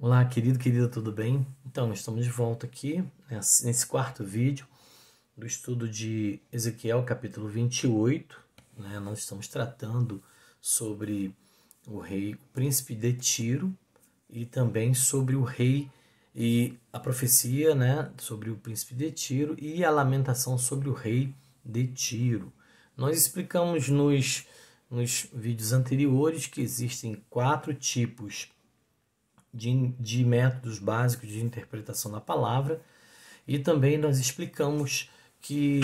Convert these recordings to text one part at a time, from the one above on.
Olá, querida, tudo bem? Então, estamos de volta aqui nesse quarto vídeo do estudo de Ezequiel, capítulo 28. Nós estamos tratando sobre o príncipe de Tiro e também sobre o rei e a profecia, sobre o príncipe de Tiro e a lamentação sobre o rei de Tiro. Nós explicamos nos vídeos anteriores que existem 4 tipos de métodos básicos de interpretação da palavra, e também nós explicamos que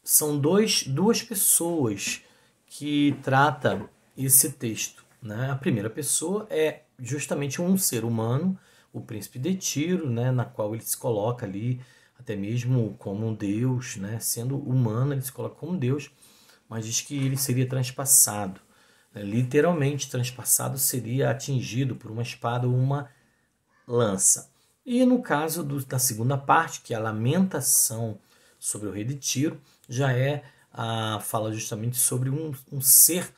são duas pessoas que tratam esse texto. A primeira pessoa é justamente um ser humano, o príncipe de Tiro, na qual ele se coloca ali até mesmo como um deus, sendo humano ele se coloca como Deus, mas diz que ele seria transpassado. Literalmente transpassado seria atingido por uma espada ou uma lança. E no caso da segunda parte, que é a lamentação sobre o rei de Tiro, já fala justamente sobre um ser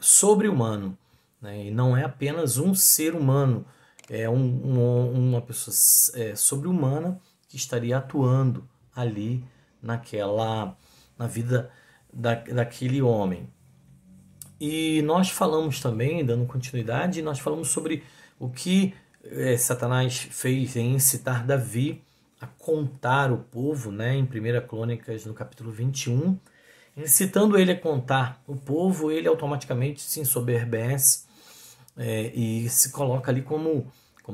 sobre-humano, e não é apenas um ser humano, é uma pessoa sobre-humana que estaria atuando ali na vida daquele homem. E nós falamos também, dando continuidade, nós falamos sobre o que Satanás fez em incitar Davi a contar o povo, em 1 Crônicas, no capítulo 21. Incitando ele a contar o povo, ele automaticamente se ensoberbece e se coloca ali como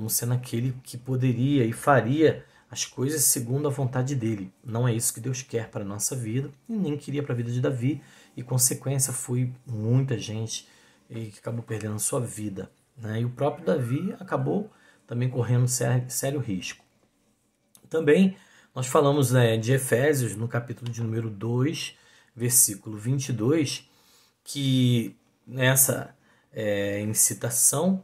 sendo aquele que poderia e faria as coisas segundo a vontade dele. Não é isso que Deus quer para a nossa vida, e nem queria para a vida de Davi, e consequência foi muita gente que acabou perdendo a sua vida. E o próprio Davi acabou também correndo sério risco. Também nós falamos de Efésios, no capítulo de número 2, versículo 22, que nessa incitação,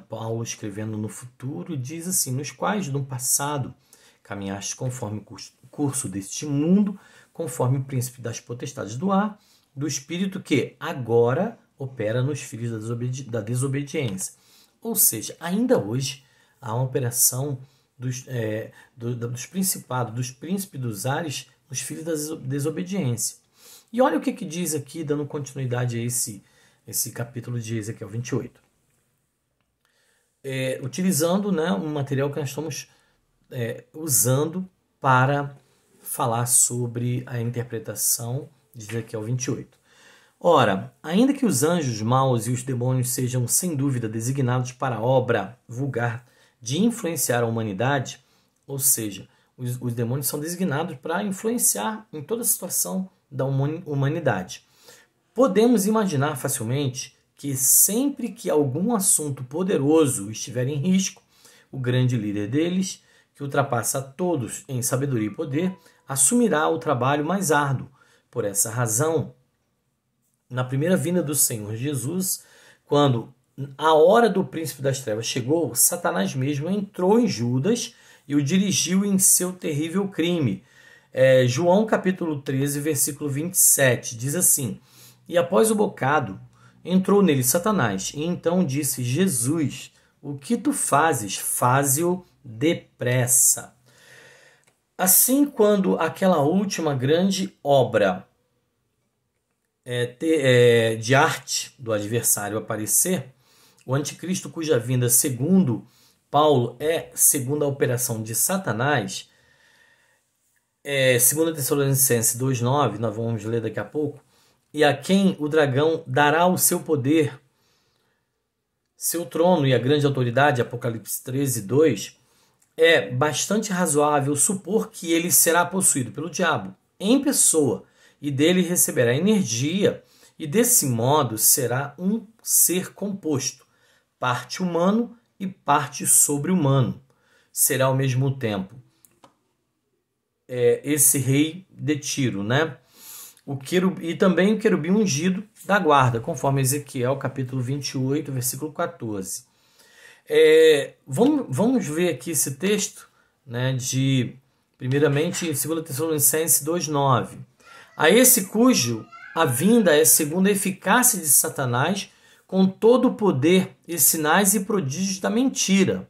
Paulo escrevendo no futuro, diz assim: nos quais no passado caminhaste conforme o curso deste mundo, conforme o príncipe das potestades do ar, do espírito que agora opera nos filhos da desobediência. Ou seja, ainda hoje há uma operação dos principados, dos príncipes dos ares, nos filhos da desobediência. E olha o que diz aqui, dando continuidade a esse capítulo de Ezequiel 28. Utilizando um material que nós estamos usando para falar sobre a interpretação de Ezequiel 28. Ora, ainda que os anjos maus e os demônios sejam sem dúvida designados para a obra vulgar de influenciar a humanidade, ou seja, os demônios são designados para influenciar em toda a situação da humanidade. Podemos imaginar facilmente que sempre que algum assunto poderoso estiver em risco, o grande líder deles, que ultrapassa todos em sabedoria e poder, assumirá o trabalho mais árduo. Por essa razão, na primeira vinda do Senhor Jesus, quando a hora do príncipe das trevas chegou, Satanás mesmo entrou em Judas e o dirigiu em seu terrível crime. João capítulo 13, versículo 27, diz assim: e após o bocado, entrou nele Satanás, e então disse: Jesus, o que tu fazes, faze-o depressa. Assim, quando aquela última grande obra de arte do adversário aparecer, o anticristo, cuja vinda, segundo Paulo, é segundo a operação de Satanás, 2 Tessalonicenses 2,9, nós vamos ler daqui a pouco, e a quem o dragão dará o seu poder, seu trono e a grande autoridade, Apocalipse 13:2, é bastante razoável supor que ele será possuído pelo diabo em pessoa, e dele receberá energia, e desse modo será um ser composto, parte humano e parte sobre-humano. Será ao mesmo tempo esse rei de Tiro, e também o querubim ungido da guarda, conforme Ezequiel capítulo 28, versículo 14. Vamos ver aqui esse texto, primeiramente em 2 Tessalonicenses 2,9. A esse cujo a vinda é segundo a eficácia de Satanás, com todo o poder e sinais e prodígios da mentira.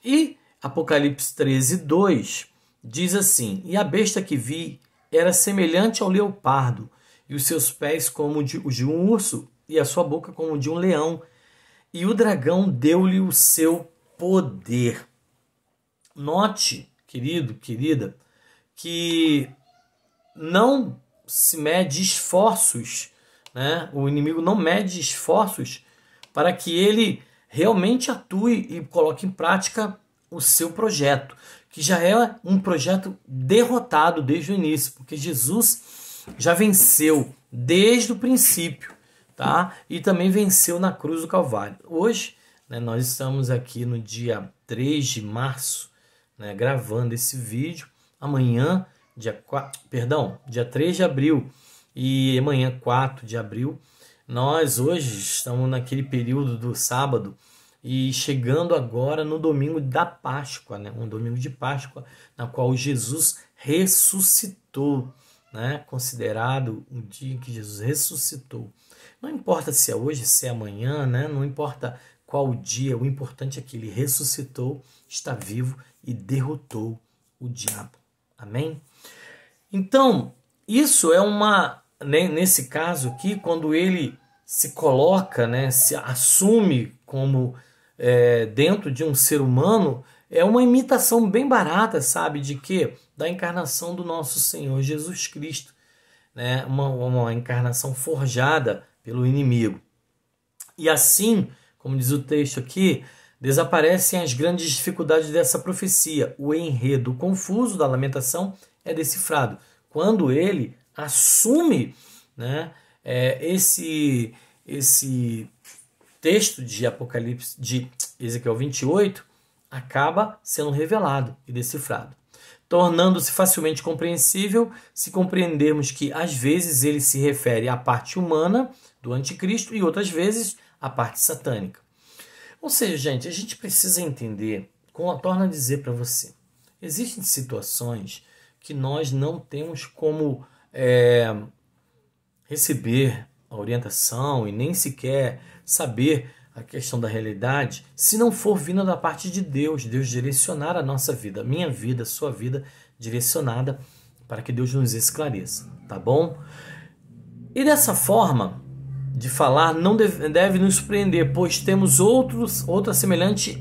E Apocalipse 13:2 diz assim: e a besta que vi era semelhante ao leopardo, e os seus pés como os de um urso, e a sua boca como de um leão. E o dragão deu-lhe o seu poder. Note, querido, querida, que não se mede esforços, né? O inimigo não mede esforços para que ele realmente atue e coloque em prática o seu projeto, que já é um projeto derrotado desde o início, porque Jesus já venceu desde o princípio, tá? E também venceu na cruz do Calvário. Hoje, né, nós estamos aqui no dia 3 de março, né, gravando esse vídeo. Amanhã, dia 3 de abril e amanhã, 4 de abril, nós hoje estamos naquele período do sábado e chegando agora no domingo da Páscoa, né? Um domingo de Páscoa, na qual Jesus ressuscitou, né? Considerado o dia em que Jesus ressuscitou. Não importa se é hoje, se é amanhã, né? Não importa qual o dia, o importante é que ele ressuscitou, está vivo e derrotou o diabo. Amém? Então, isso é nesse caso aqui, quando ele se coloca, né, se assume como dentro de um ser humano, é uma imitação bem barata, sabe, de quê? Da encarnação do nosso Senhor Jesus Cristo, né? Uma encarnação forjada pelo inimigo. E assim, como diz o texto aqui, desaparecem as grandes dificuldades dessa profecia. O enredo confuso da lamentação é decifrado quando ele assume, né, esse texto de Apocalipse, de Ezequiel 28, acaba sendo revelado e decifrado, tornando-se facilmente compreensível se compreendermos que às vezes ele se refere à parte humana do anticristo e outras vezes à parte satânica. Ou seja, gente, a gente precisa entender, torno a dizer para você, existem situações que nós não temos como receber a orientação e nem sequer saber a questão da realidade, se não for vinda da parte de Deus, Deus direcionar a nossa vida, minha vida, sua vida, direcionada para que Deus nos esclareça, tá bom? E dessa forma de falar não deve nos surpreender, pois temos outra semelhança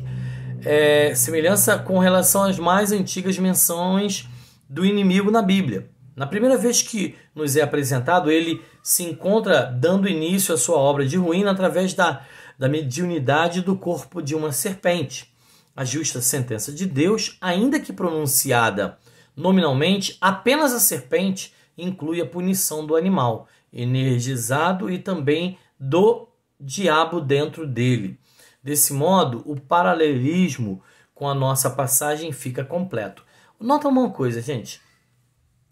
com relação às mais antigas menções do inimigo na Bíblia. Na primeira vez que nos é apresentado, ele se encontra dando início à sua obra de ruína através da mediunidade do corpo de uma serpente. A justa sentença de Deus, ainda que pronunciada nominalmente, apenas a serpente inclui a punição do animal, energizado e também do diabo dentro dele. Desse modo, o paralelismo com a nossa passagem fica completo. Nota uma coisa, gente.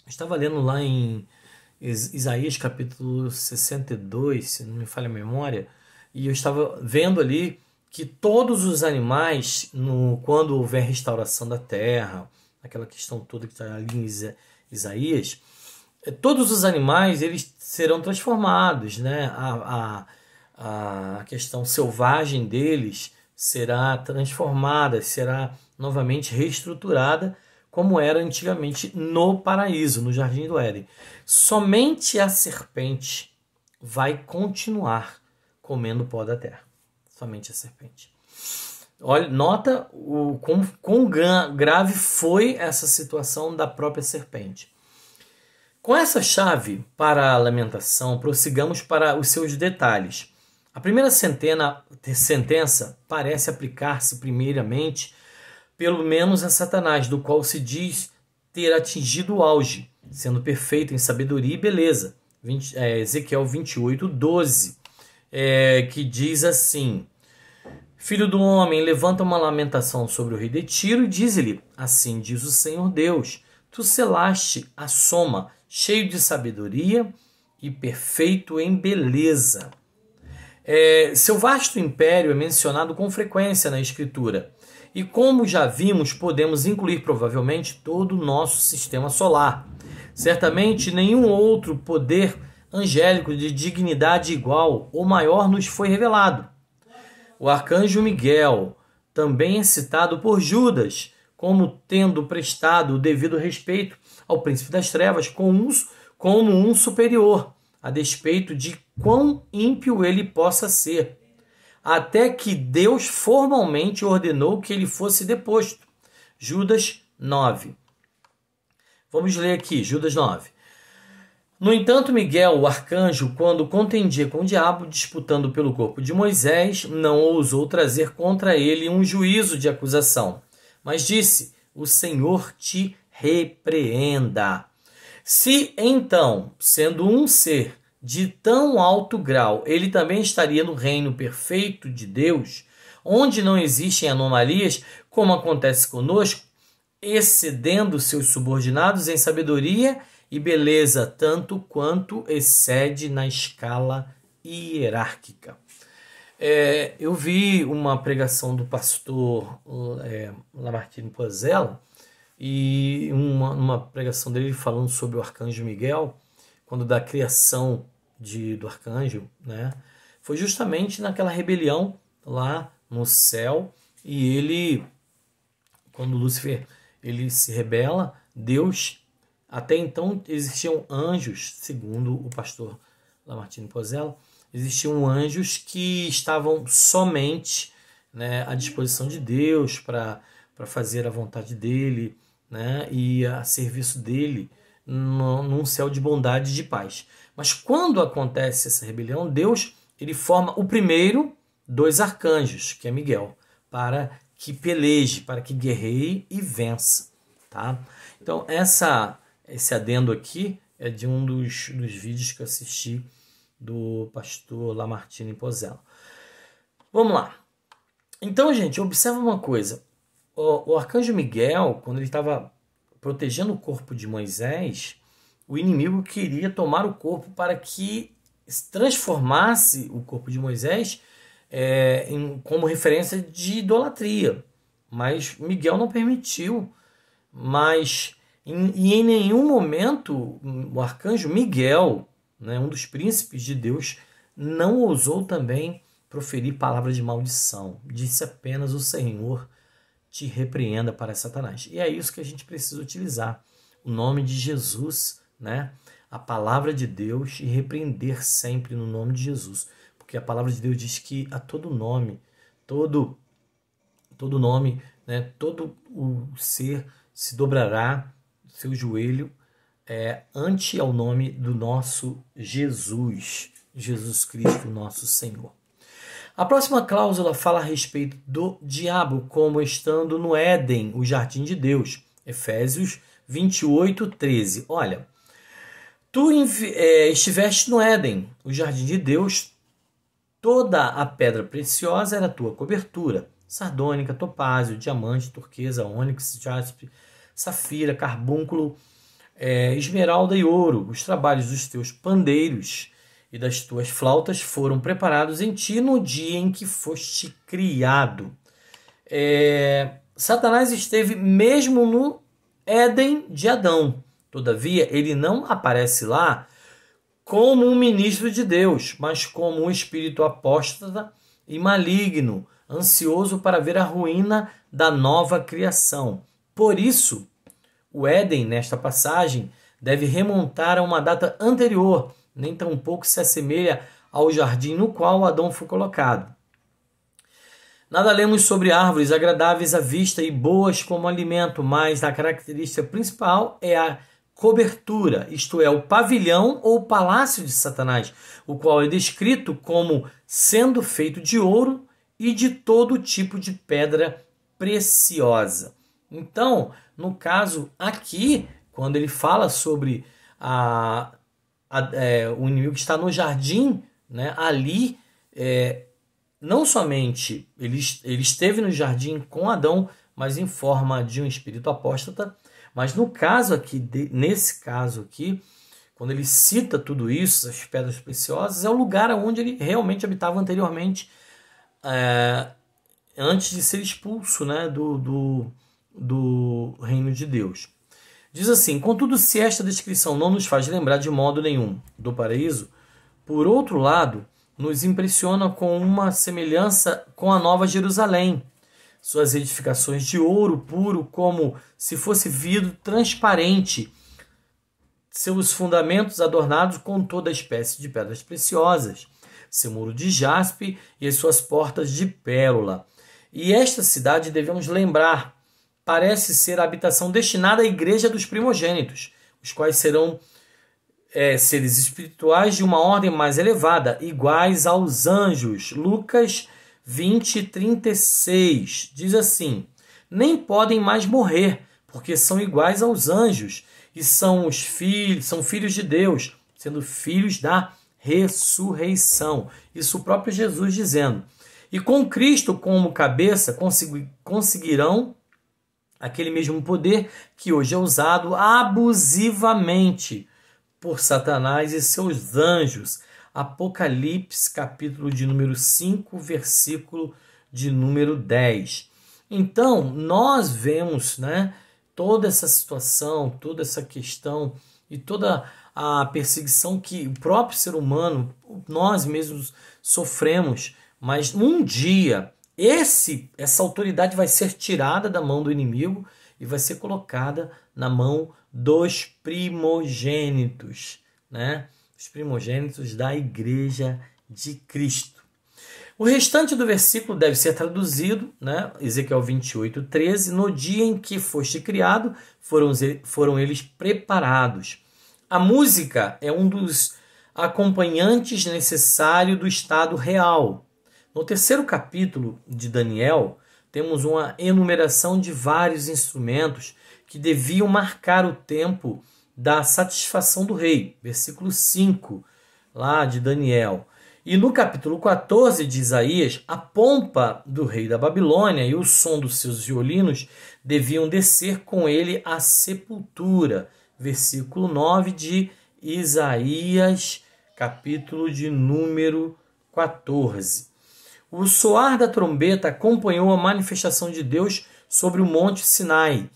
Eu estava lendo lá em Isaías capítulo 62, se não me falha a memória, e eu estava vendo ali que todos os animais, quando houver restauração da terra, aquela questão toda que está ali em Isaías, todos os animais eles serão transformados, né? A questão selvagem deles será transformada, será novamente reestruturada, como era antigamente no paraíso, no Jardim do Éden. Somente a serpente vai continuar comendo o pó da terra. Somente a serpente. Olha, nota quão grave foi essa situação da própria serpente. Com essa chave para a lamentação, prossigamos para os seus detalhes. A primeira sentença parece aplicar-se primeiramente pelo menos a Satanás, do qual se diz ter atingido o auge, sendo perfeito em sabedoria e beleza. Ezequiel 28:12, que diz assim: Filho do homem, levanta uma lamentação sobre o rei de Tiro e diz-lhe, assim diz o Senhor Deus, tu selaste a soma, cheio de sabedoria e perfeito em beleza. Seu vasto império é mencionado com frequência na Escritura. E como já vimos, podemos incluir provavelmente todo o nosso sistema solar. Certamente nenhum outro poder angélico de dignidade igual ou maior nos foi revelado. O arcanjo Miguel também é citado por Judas como tendo prestado o devido respeito ao príncipe das trevas como um superior, a despeito de quão ímpio ele possa ser, até que Deus formalmente ordenou que ele fosse deposto. Judas 9. Vamos ler aqui, Judas 9. No entanto, Miguel, o arcanjo, quando contendia com o diabo, disputando pelo corpo de Moisés, não ousou trazer contra ele um juízo de acusação, mas disse: o Senhor te repreenda. Se então, sendo um ser de tão alto grau, ele também estaria no reino perfeito de Deus, onde não existem anomalias, como acontece conosco, excedendo seus subordinados em sabedoria e beleza, tanto quanto excede na escala hierárquica. Eu vi uma pregação do pastor Lamartine Pozella, e uma pregação dele falando sobre o arcanjo Miguel, quando da criação do arcanjo, né? Foi justamente naquela rebelião lá no céu, e ele, quando Lúcifer ele se rebela, Deus, até então existiam anjos, segundo o pastor Lamartine Pozella, existiam anjos que estavam somente, né, à disposição de Deus para fazer a vontade dele, né, e a serviço dele num céu de bondade e de paz. Mas quando acontece essa rebelião, Deus ele forma o primeiro dos arcanjos, que é Miguel, para que peleje, para que guerreie e vença. Tá? Então esse adendo aqui é de um dos vídeos que eu assisti do pastor Lamartine Pozella. Vamos lá. Então, gente, observa uma coisa. O arcanjo Miguel, quando ele estava protegendo o corpo de Moisés, o inimigo queria tomar o corpo para que transformasse o corpo de Moisés como referência de idolatria. Mas Miguel não permitiu. Mas em nenhum momento o arcanjo Miguel, né, um dos príncipes de Deus, não ousou também proferir palavras de maldição. Disse apenas: o Senhor te repreenda, para Satanás. E é isso que a gente precisa utilizar. O nome de Jesus, né? A palavra de Deus, e repreender sempre no nome de Jesus. Porque a palavra de Deus diz que a todo nome, todo nome, né, todo o ser se dobrará seu joelho ante ao nome do nosso Jesus, Jesus Cristo, nosso Senhor. A próxima cláusula fala a respeito do diabo como estando no Éden, o jardim de Deus. Efésios 28, 13. Olha, tu estiveste no Éden, o jardim de Deus, toda a pedra preciosa era a tua cobertura, sardônica, topázio, diamante, turquesa, ônix, jaspe, safira, carbúnculo, esmeralda e ouro. Os trabalhos dos teus pandeiros e das tuas flautas foram preparados em ti no dia em que foste criado. Satanás esteve mesmo no Éden de Adão. Todavia, ele não aparece lá como um ministro de Deus, mas como um espírito apóstata e maligno, ansioso para ver a ruína da nova criação. Por isso, o Éden, nesta passagem, deve remontar a uma data anterior, nem tampouco se assemelha ao jardim no qual Adão foi colocado. Nada lemos sobre árvores agradáveis à vista e boas como alimento, mas a característica principal é a cobertura, isto é, o pavilhão ou palácio de Satanás, o qual é descrito como sendo feito de ouro e de todo tipo de pedra preciosa. Então, no caso aqui, quando ele fala sobre o inimigo que está no jardim, né, ali, não somente ele esteve no jardim com Adão, mas em forma de um espírito apóstata. Mas no caso aqui, nesse caso aqui, quando ele cita tudo isso, as pedras preciosas, é o lugar onde ele realmente habitava anteriormente, antes de ser expulso, né, do reino de Deus. Diz assim: contudo, se esta descrição não nos faz lembrar de modo nenhum do paraíso, por outro lado, nos impressiona com uma semelhança com a Nova Jerusalém. Suas edificações de ouro puro, como se fosse vidro transparente, seus fundamentos adornados com toda espécie de pedras preciosas, seu muro de jaspe e as suas portas de pérola. E esta cidade, devemos lembrar, parece ser a habitação destinada à igreja dos primogênitos, os quais serão seres espirituais de uma ordem mais elevada, iguais aos anjos. Lucas 20:36 diz assim: nem podem mais morrer, porque são iguais aos anjos, e são filhos de Deus, sendo filhos da ressurreição. Isso o próprio Jesus dizendo. E com Cristo como cabeça conseguirão aquele mesmo poder que hoje é usado abusivamente por Satanás e seus anjos. Apocalipse, capítulo de número 5, versículo de número 10. Então, nós vemos, toda essa situação, toda essa questão e toda a perseguição que o próprio ser humano, nós mesmos sofremos, mas um dia essa autoridade vai ser tirada da mão do inimigo e vai ser colocada na mão dos primogênitos, os primogênitos da Igreja de Cristo. O restante do versículo deve ser traduzido, Ezequiel 28:13, no dia em que foste criado, foram eles preparados. A música é um dos acompanhantes necessários do estado real. No terceiro capítulo de Daniel, temos uma enumeração de vários instrumentos que deviam marcar o tempo da satisfação do rei. Versículo 5, lá de Daniel. E no capítulo 14 de Isaías, a pompa do rei da Babilônia e o som dos seus violinos deviam descer com ele à sepultura. Versículo 9 de Isaías, capítulo de número 14. O soar da trombeta acompanhou a manifestação de Deus sobre o monte Sinai.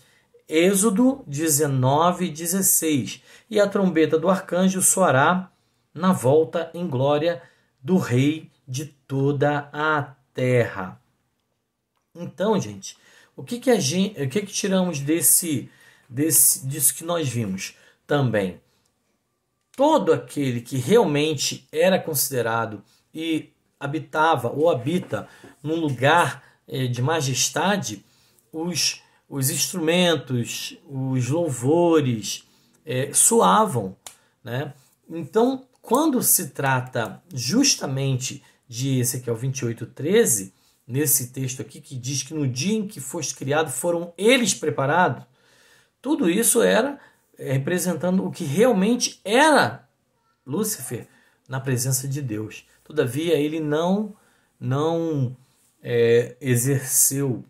Êxodo 19:16. E a trombeta do arcanjo soará na volta em glória do Rei de toda a terra. Então, gente, o que tiramos disso que nós vimos? Também, todo aquele que realmente era considerado e habitava ou habita num lugar de majestade, os instrumentos, os louvores soavam, Então, quando se trata justamente de Ezequiel 28:13, nesse texto aqui que diz que no dia em que foste criado foram eles preparados, tudo isso era representando o que realmente era Lúcifer na presença de Deus. Todavia, ele não exerceu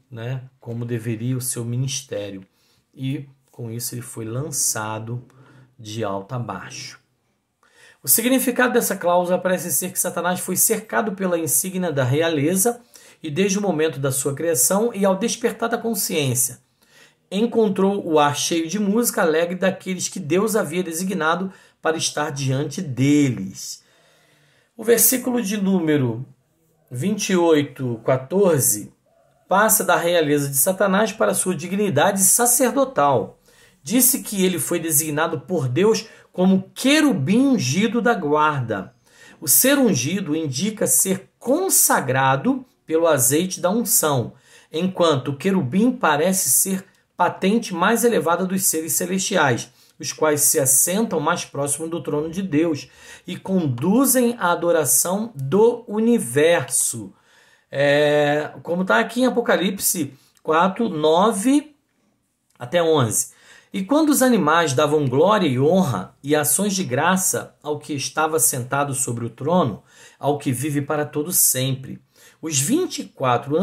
como deveria o seu ministério. E, com isso, ele foi lançado de alto a baixo. O significado dessa cláusula parece ser que Satanás foi cercado pela insígnia da realeza e desde o momento da sua criação e ao despertar da consciência, encontrou o ar cheio de música alegre daqueles que Deus havia designado para estar diante deles. O versículo de número 28:14 passa da realeza de Satanás para sua dignidade sacerdotal. Disse que ele foi designado por Deus como querubim ungido da guarda. O ser ungido indica ser consagrado pelo azeite da unção, enquanto o querubim parece ser patente mais elevada dos seres celestiais, os quais se assentam mais próximo do trono de Deus e conduzem a adoração do universo. Como está aqui em Apocalipse 4:9 até 11. E quando os animais davam glória e honra e ações de graça ao que estava sentado sobre o trono, ao que vive para todo sempre, os 24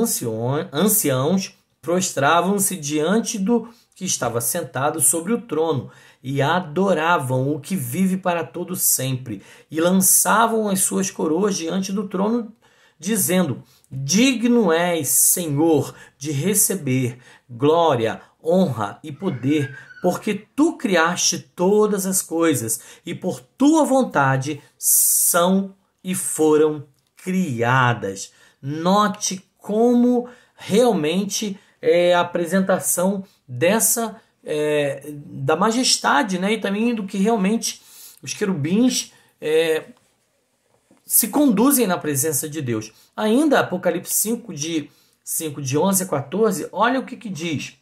anciãos prostravam-se diante do que estava sentado sobre o trono e adoravam o que vive para todo sempre e lançavam as suas coroas diante do trono, dizendo: digno és, Senhor, de receber glória, honra e poder, porque tu criaste todas as coisas e por tua vontade são e foram criadas. Note como realmente é a apresentação dessa da majestade, né? E também do que realmente os querubins se conduzem na presença de Deus. Ainda Apocalipse 5 de 11 a 14, olha o que diz.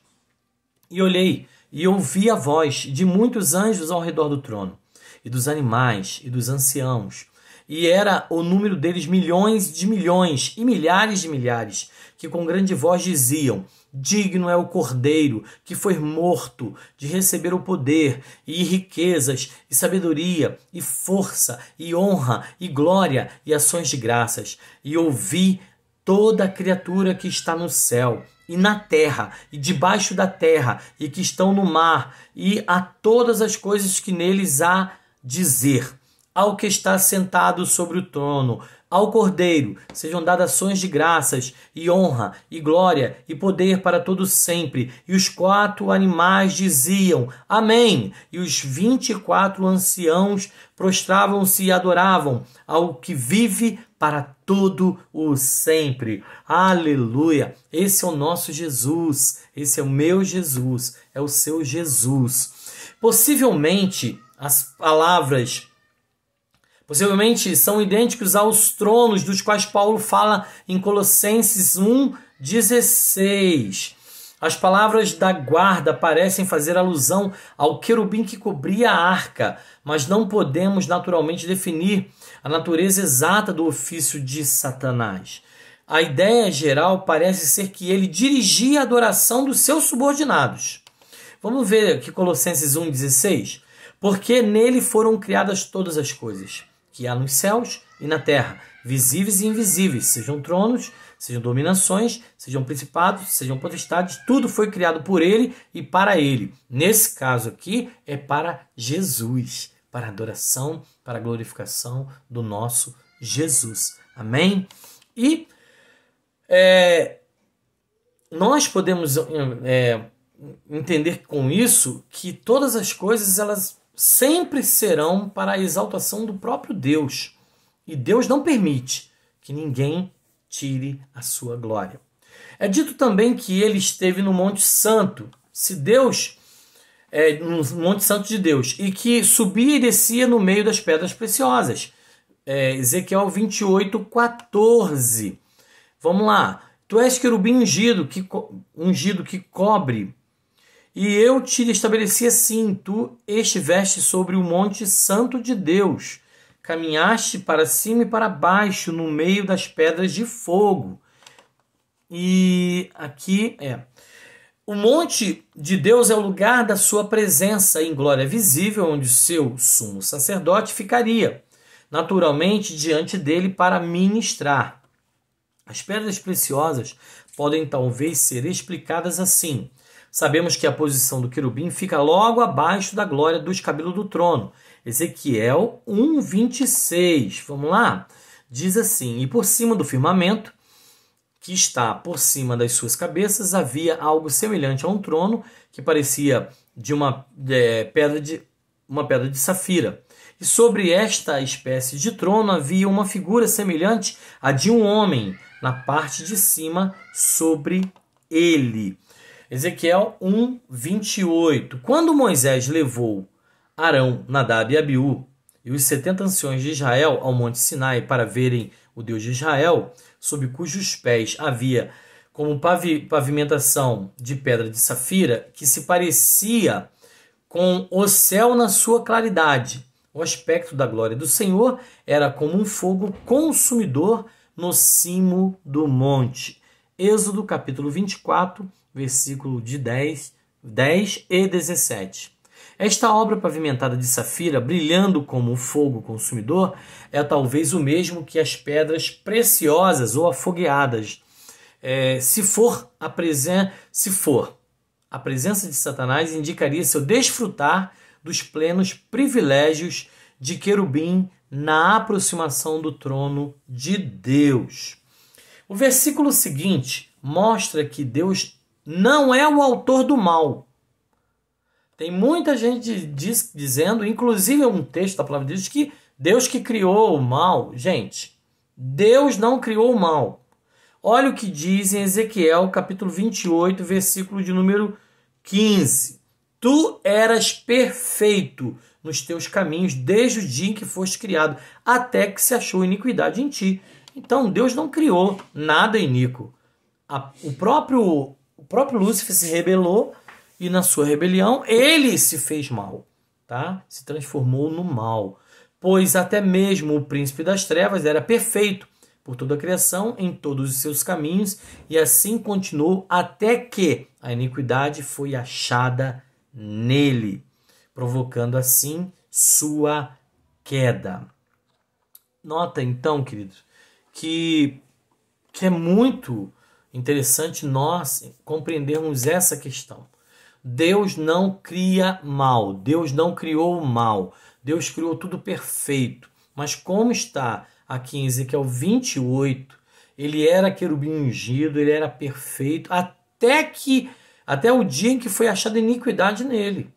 E olhei, e ouvi a voz de muitos anjos ao redor do trono, e dos animais, e dos anciãos. E era o número deles milhões de milhões, e milhares de milhares, que com grande voz diziam: digno é o Cordeiro, que foi morto, de receber o poder, e riquezas, e sabedoria, e força, e honra, e glória, e ações de graças. E ouvi toda a criatura que está no céu, e na terra, e debaixo da terra, e que estão no mar, e a todas as coisas que neles há dizer: ao que está sentado sobre o trono, ao Cordeiro, sejam dadas ações de graças, e honra, e glória, e poder para todos sempre. E os 4 animais diziam: amém. E os 24 anciãos prostravam-se e adoravam ao que vive para todo o sempre. Aleluia! Esse é o nosso Jesus, esse é o meu Jesus, é o seu Jesus. Possivelmente, as palavras são idênticos aos tronos dos quais Paulo fala em Colossenses 1,16. As palavras da guarda parecem fazer alusão ao querubim que cobria a arca, mas não podemos naturalmente definir a natureza exata do ofício de Satanás. A ideia geral parece ser que ele dirigia a adoração dos seus subordinados. Vamos ver aqui Colossenses 1,16. Porque nele foram criadas todas as coisas que há nos céus e na terra, visíveis e invisíveis, sejam tronos, sejam dominações, sejam principados, sejam potestades, tudo foi criado por ele e para ele. Nesse caso aqui é para Jesus, para a adoração, para a glorificação do nosso Jesus. Amém? E nós podemos entender com isso que todas as coisas elas sempre serão para a exaltação do próprio Deus. E Deus não permite que ninguém tire a sua glória. É dito também que ele esteve no Monte Santo. Se Deus no Monte Santo de Deus, e que subia e descia no meio das pedras preciosas. Ezequiel 28:14. Vamos lá. Tu és querubim ungido que cobre. E eu te estabeleci assim, tu estiveste sobre o monte santo de Deus, caminhaste para cima e para baixo, no meio das pedras de fogo. E aqui o monte de Deus é o lugar da sua presença em glória visível, onde o seu sumo sacerdote ficaria, naturalmente, diante dele para ministrar. As pedras preciosas podem talvez ser explicadas assim. Sabemos que a posição do querubim fica logo abaixo da glória dos cabelos do trono. Ezequiel 1:26. Vamos lá? Diz assim: e por cima do firmamento, que está por cima das suas cabeças, havia algo semelhante a um trono, que parecia de uma pedra de safira. E sobre esta espécie de trono havia uma figura semelhante à de um homem, na parte de cima sobre ele. Ezequiel 1:28. Quando Moisés levou Arão, Nadab e Abiú e os 70 anciões de Israel ao monte Sinai para verem o Deus de Israel, sob cujos pés havia como pavimentação de pedra de safira, que se parecia com o céu na sua claridade. O aspecto da glória do Senhor era como um fogo consumidor no cimo do monte. Êxodo capítulo 24, versículo de 10 e 17. Esta obra pavimentada de safira, brilhando como um fogo consumidor, é talvez o mesmo que as pedras preciosas ou afogueadas. Se for, a presença de Satanás indicaria seu desfrutar dos plenos privilégios de querubim na aproximação do trono de Deus. O versículo seguinte mostra que Deus não é o autor do mal. Tem muita gente dizendo, inclusive um texto da palavra de Deus, que Deus que criou o mal. Gente, Deus não criou o mal. Olha o que diz em Ezequiel, capítulo 28, versículo de número 15. Tu eras perfeito nos teus caminhos desde o dia em que foste criado, até que se achou iniquidade em ti. Então, Deus não criou nada iníquo. O próprio Lúcifer se rebelou e na sua rebelião ele se fez mal, tá? Se transformou no mal. Pois até mesmo o príncipe das trevas era perfeito por toda a criação em todos os seus caminhos, e assim continuou até que a iniquidade foi achada nele, provocando assim sua queda. Nota então, queridos, que é muito interessante nós compreendermos essa questão. Deus não cria mal, Deus não criou o mal, Deus criou tudo perfeito. Mas como está aqui em Ezequiel 28, ele era querubim ungido, ele era perfeito, até o dia em que foi achada iniquidade nele.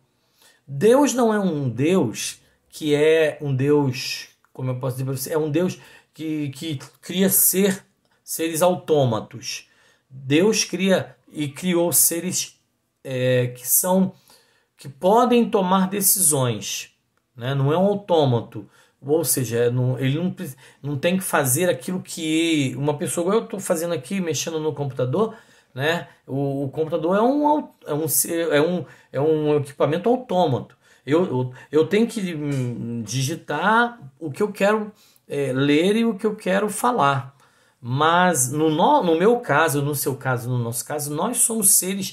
Deus não é um Deus que é um Deus, como eu posso dizer para você, é um Deus que cria seres autômatos. Deus cria e criou seres que podem tomar decisões, né? Não é um autômato, ou seja, ele não tem que fazer aquilo que uma pessoa, igual eu estou fazendo aqui, mexendo no computador, né? O computador é um equipamento autômato. Eu tenho que digitar o que eu quero ler e o que eu quero falar. Mas no meu caso, no seu caso, no nosso caso, nós somos seres